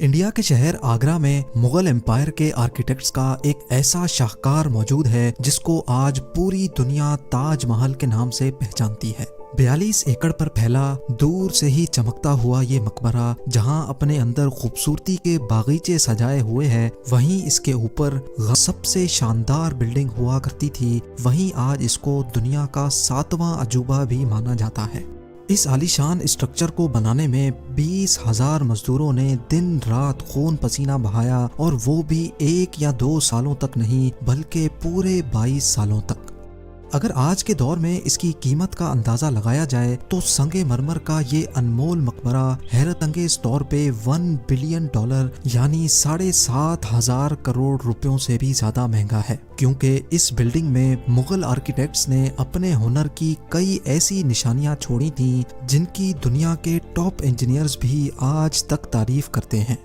India کے شہر آگرہ میں مغل امپائر کے آرکیٹیکٹس کا ایک ایسا شاہکار موجود ہے جس کو آج پوری دنیا تاج محل کے نام سے پہچانتی ہے۔ 42 ایکڑ پر پھیلا دور سے ہی چمکتا ہوا یہ مقبرہ جہاں اپنے اندر خوبصورتی کے باغیچے سجائے ہوئے ہے، وہیں اس کے اوپر سب سے شاندار بلڈنگ ہوا کرتی تھی، وہیں آج اس کو دنیا کا 7واں عجوبہ بھی مانا جاتا ہے۔ اس عالیشان اسٹرکچر کو بنانے میں 20,000 مزدوروں نے دن رات خون پسینہ بہایا، اور وہ بھی 1 یا 2 سالوں تک نہیں بلکہ پورے 22 سالوں تک۔ اگر آج کے دور میں اس کی قیمت کا اندازہ لگایا جائے تو سنگ مرمر کا یہ انمول مقبرہ حیرت انگیز طور پہ $1 بلین یعنی 7,500 کروڑ روپیوں سے بھی زیادہ مہنگا ہے، کیونکہ اس بلڈنگ میں مغل آرکیٹیکٹس نے اپنے ہنر کی کئی ایسی نشانیاں چھوڑی تھیں جن کی دنیا کے ٹاپ انجینئرز بھی آج تک تعریف کرتے ہیں۔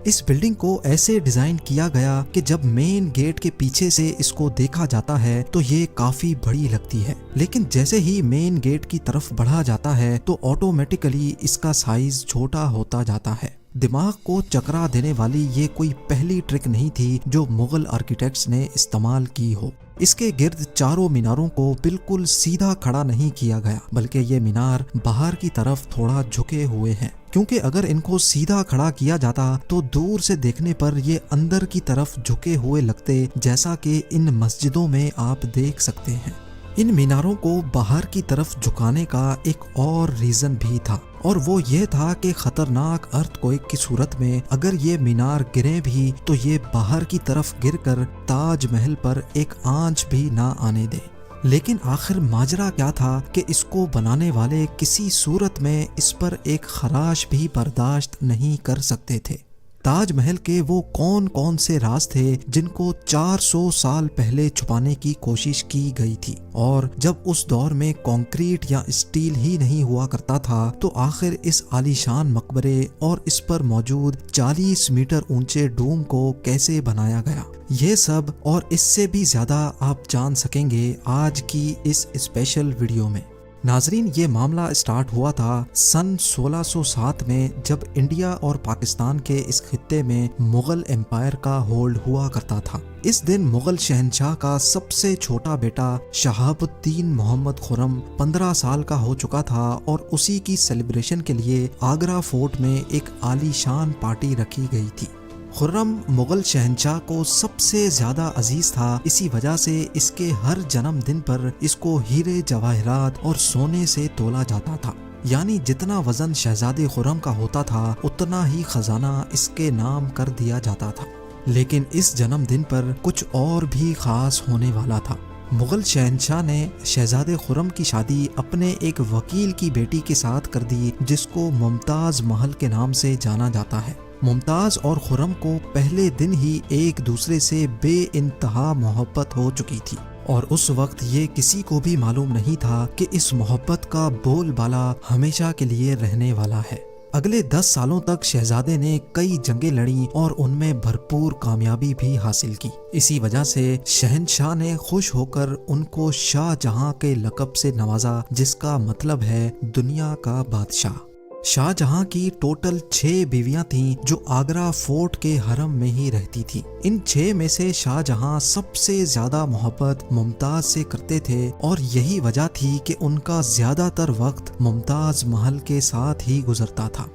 اس بلڈنگ کو ایسے ڈیزائن کیا گیا کہ جب مین گیٹ کے پیچھے سے اس کو دیکھا جاتا ہے تو یہ کافی بڑی لگتی ہے، لیکن جیسے ہی مین گیٹ کی طرف بڑھا جاتا ہے تو آٹومیٹیکلی اس کا سائز چھوٹا ہوتا جاتا ہے۔ دماغ کو چکرا دینے والی یہ کوئی پہلی ٹرک نہیں تھی جو مغل آرکیٹیکٹس نے استعمال کی ہو۔ اس کے گرد چاروں میناروں کو بالکل سیدھا کھڑا نہیں کیا گیا، بلکہ یہ مینار باہر کی طرف تھوڑا جھکے ہوئے ہیں، کیونکہ اگر ان کو سیدھا کھڑا کیا جاتا تو دور سے دیکھنے پر یہ اندر کی طرف جھکے ہوئے لگتے، جیسا کہ ان مسجدوں میں آپ دیکھ سکتے ہیں۔ ان میناروں کو باہر کی طرف جھکانے کا ایک اور ریزن بھی تھا، اور وہ یہ تھا کہ خطرناک ارتھ کوئک کی صورت میں اگر یہ مینار گریں بھی تو یہ باہر کی طرف گر کر تاج محل پر ایک آنچ بھی نہ آنے دے۔ لیکن آخر ماجرا کیا تھا کہ اس کو بنانے والے کسی صورت میں اس پر ایک خراش بھی برداشت نہیں کر سکتے تھے۔ تاج محل کے وہ کون سے راز تھے جن کو 400 سال پہلے چھپانے کی کوشش کی گئی تھی، اور جب اس دور میں کنکریٹ یا اسٹیل ہی نہیں ہوا کرتا تھا تو آخر اس عالیشان مقبرے اور اس پر موجود 40 میٹر اونچے ڈوم کو کیسے بنایا گیا؟ یہ سب اور اس سے بھی زیادہ آپ جان سکیں گے آج کی اس اسپیشل ویڈیو میں۔ ناظرین، یہ معاملہ اسٹارٹ ہوا تھا سن 1607 میں، جب انڈیا اور پاکستان کے اس خطے میں مغل امپائر کا ہولڈ ہوا کرتا تھا۔ اس دن مغل شہنشاہ کا سب سے چھوٹا بیٹا شہاب الدین محمد خرم 15 سال کا ہو چکا تھا، اور اسی کی سیلیبریشن کے لیے آگرہ فورٹ میں ایک عالی شان پارٹی رکھی گئی تھی۔ خرم مغل شہنشاہ کو سب سے زیادہ عزیز تھا، اسی وجہ سے اس کے ہر جنم دن پر اس کو ہیرے جواہرات اور سونے سے تولا جاتا تھا، یعنی جتنا وزن شہزادے خرم کا ہوتا تھا اتنا ہی خزانہ اس کے نام کر دیا جاتا تھا۔ لیکن اس جنم دن پر کچھ اور بھی خاص ہونے والا تھا۔ مغل شہنشاہ نے شہزادے خرم کی شادی اپنے ایک وکیل کی بیٹی کے ساتھ کر دی جس کو ممتاز محل کے نام سے جانا جاتا ہے۔ ممتاز اور خرم کو پہلے دن ہی ایک دوسرے سے بے انتہا محبت ہو چکی تھی، اور اس وقت یہ کسی کو بھی معلوم نہیں تھا کہ اس محبت کا بول بالا ہمیشہ کے لیے رہنے والا ہے۔ اگلے 10 سالوں تک شہزادے نے کئی جنگیں لڑیں اور ان میں بھرپور کامیابی بھی حاصل کی۔ اسی وجہ سے شہنشاہ نے خوش ہو کر ان کو شاہ جہاں کے لقب سے نوازا، جس کا مطلب ہے دنیا کا بادشاہ۔ شاہ جہاں کی ٹوٹل 6 بیویاں تھیں جو آگرہ فورٹ کے حرم میں ہی رہتی تھیں۔ ان 6 میں سے شاہ جہاں سب سے زیادہ محبت ممتاز سے کرتے تھے، اور یہی وجہ تھی کہ ان کا زیادہ تر وقت ممتاز محل کے ساتھ ہی گزرتا تھا۔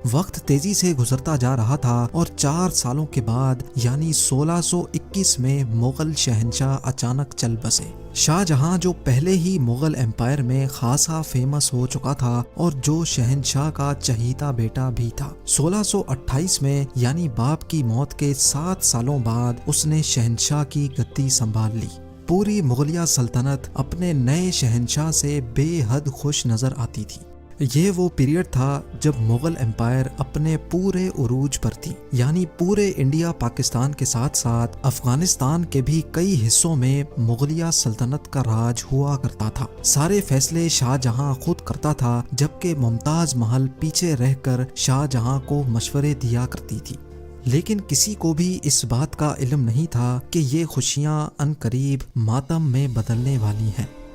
وقت تیزی سے گزرتا جا رہا تھا، اور 4 سالوں کے بعد یعنی 1621 میں مغل شہنشاہ اچانک چل بسے۔ شاہ جہاں جو پہلے ہی مغل امپائر میں خاصا فیمس ہو چکا تھا اور جو شہنشاہ کا چہیتا بیٹا بھی تھا، 1628 میں یعنی باپ کی موت کے 7 سالوں بعد اس نے شہنشاہ کی گدی سنبھال لی۔ پوری مغلیہ سلطنت اپنے نئے شہنشاہ سے بے حد خوش نظر آتی تھی۔ یہ وہ پیریڈ تھا جب مغل امپائر اپنے پورے عروج پر تھی، یعنی پورے انڈیا پاکستان کے ساتھ ساتھ افغانستان کے بھی کئی حصوں میں مغلیہ سلطنت کا راج ہوا کرتا تھا۔ سارے فیصلے شاہ جہاں خود کرتا تھا، جبکہ ممتاز محل پیچھے رہ کر شاہ جہاں کو مشورے دیا کرتی تھی۔ لیکن کسی کو بھی اس بات کا علم نہیں تھا کہ یہ خوشیاں عنقریب ماتم میں بدلنے والی ہیں۔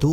2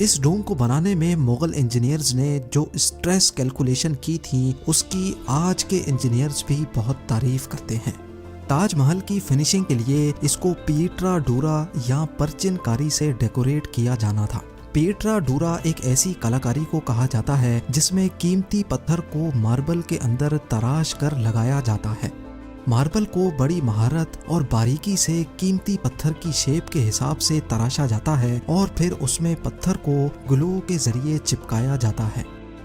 اس ڈوم کو بنانے میں مغل انجینئرز نے جو اسٹریس کیلکولیشن کی تھی اس کی آج کے انجینئرز بھی بہت تعریف کرتے ہیں۔ تاج محل کی فنیشنگ کے لیے اس کو پیٹرا ڈورا یا پرچن کاری سے ڈیکوریٹ کیا جانا تھا۔ پیٹرا ڈورا ایک ایسی کلاکاری کو کہا جاتا ہے جس میں قیمتی پتھر کو ماربل کے اندر تراش کر لگایا جاتا ہے۔ ماربل کو بڑی مہارت اور باریکی سے قیمتی پتھر کی شیپ کے حساب سے تراشا جاتا ہے اور پھر اس میں پتھر کو گلو کے ذریعے چپکایا جاتا ہے۔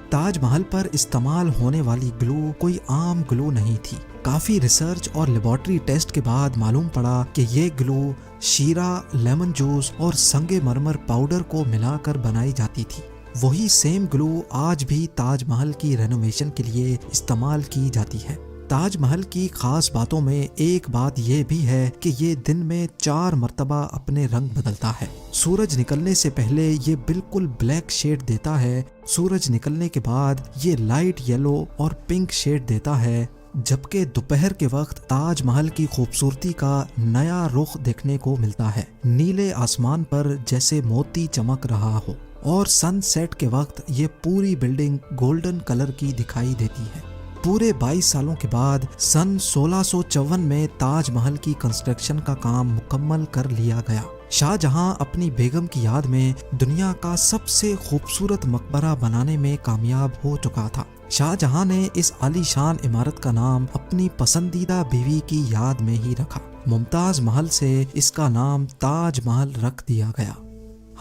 تاج محل پر استعمال ہونے والی گلو کوئی عام گلو نہیں تھی۔ کافی ریسرچ اور لیبارٹری ٹیسٹ کے بعد معلوم پڑا کہ یہ گلو شیرہ، لیمن جوس اور سنگ مرمر پاؤڈر کو ملا کر بنائی جاتی تھی۔ وہی سیم گلو آج بھی تاج محل کی رینوویشن کے لیے استعمال کی جاتی ہے۔ تاج محل کی خاص باتوں میں ایک بات یہ بھی ہے کہ یہ دن میں 4 مرتبہ اپنے رنگ بدلتا ہے۔ سورج نکلنے سے پہلے یہ بالکل بلیک شیڈ دیتا ہے، سورج نکلنے کے بعد یہ لائٹ یلو اور پنک شیڈ دیتا ہے، جبکہ دوپہر کے وقت تاج محل کی خوبصورتی کا نیا رخ دیکھنے کو ملتا ہے، نیلے آسمان پر جیسے موتی چمک رہا ہو، اور سن سیٹ کے وقت یہ پوری بلڈنگ گولڈن کلر کی دکھائی دیتی ہے۔ پورے 22 سالوں کے بعد سن 1654 میں تاج محل کی کنسٹرکشن کا کام مکمل کر لیا گیا۔ شاہ جہاں اپنی بیگم کی یاد میں دنیا کا سب سے خوبصورت مقبرہ بنانے میں کامیاب ہو چکا تھا۔ شاہ جہاں نے اس عالی شان عمارت کا نام اپنی پسندیدہ بیوی کی یاد میں ہی رکھا۔ ممتاز محل سے اس کا نام تاج محل رکھ دیا گیا۔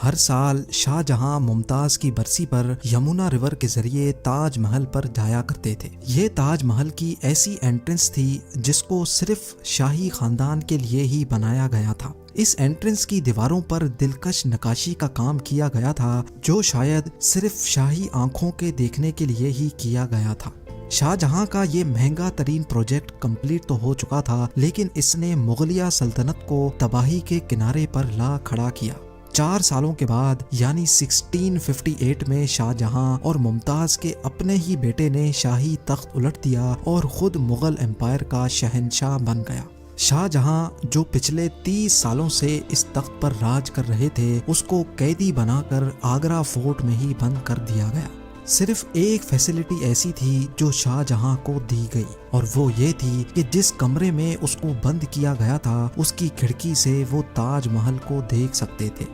ہر سال شاہ جہاں ممتاز کی برسی پر یمنا ریور کے ذریعے تاج محل پر جایا کرتے تھے۔ یہ تاج محل کی ایسی انٹرنس تھی جس کو صرف شاہی خاندان کے لیے ہی بنایا گیا تھا۔ اس انٹرنس کی دیواروں پر دلکش نقاشی کا کام کیا گیا تھا جو شاید صرف شاہی آنکھوں کے دیکھنے کے لیے ہی کیا گیا تھا۔ شاہ جہاں کا یہ مہنگا ترین پروجیکٹ کمپلیٹ تو ہو چکا تھا، لیکن اس نے مغلیہ سلطنت کو تباہی کے کنارے پر لا کھڑا کیا۔ 4 سالوں کے بعد یعنی 1658 میں شاہ جہاں اور ممتاز کے اپنے ہی بیٹے نے شاہی تخت الٹ دیا اور خود مغل امپائر کا شہنشاہ بن گیا۔ شاہ جہاں جو پچھلے 30 سالوں سے اس تخت پر راج کر رہے تھے، اس کو قیدی بنا کر آگرہ فورٹ میں ہی بند کر دیا گیا۔ صرف ایک فیسلٹی ایسی تھی جو شاہ جہاں کو دی گئی، اور وہ یہ تھی کہ جس کمرے میں اس کو بند کیا گیا تھا اس کی کھڑکی سے وہ تاج محل کو دیکھ سکتے تھے۔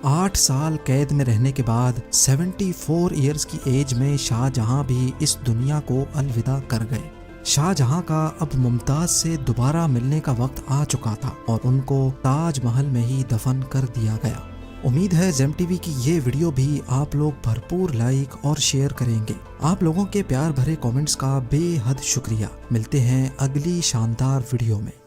8 سال قید میں رہنے کے بعد 74 ایئرز کی ایج میں شاہ جہاں بھی اس دنیا کو الوداع کر گئے۔ شاہ جہاں کا اب ممتاز سے دوبارہ ملنے کا وقت آ چکا تھا اور ان کو تاج محل میں ہی دفن کر دیا گیا۔ امید ہے زیم ٹی وی کی یہ ویڈیو بھی آپ لوگ بھرپور لائک اور شیئر کریں گے۔ آپ لوگوں کے پیار بھرے کامنٹس کا بے حد شکریہ۔ ملتے ہیں اگلی شاندار ویڈیو میں۔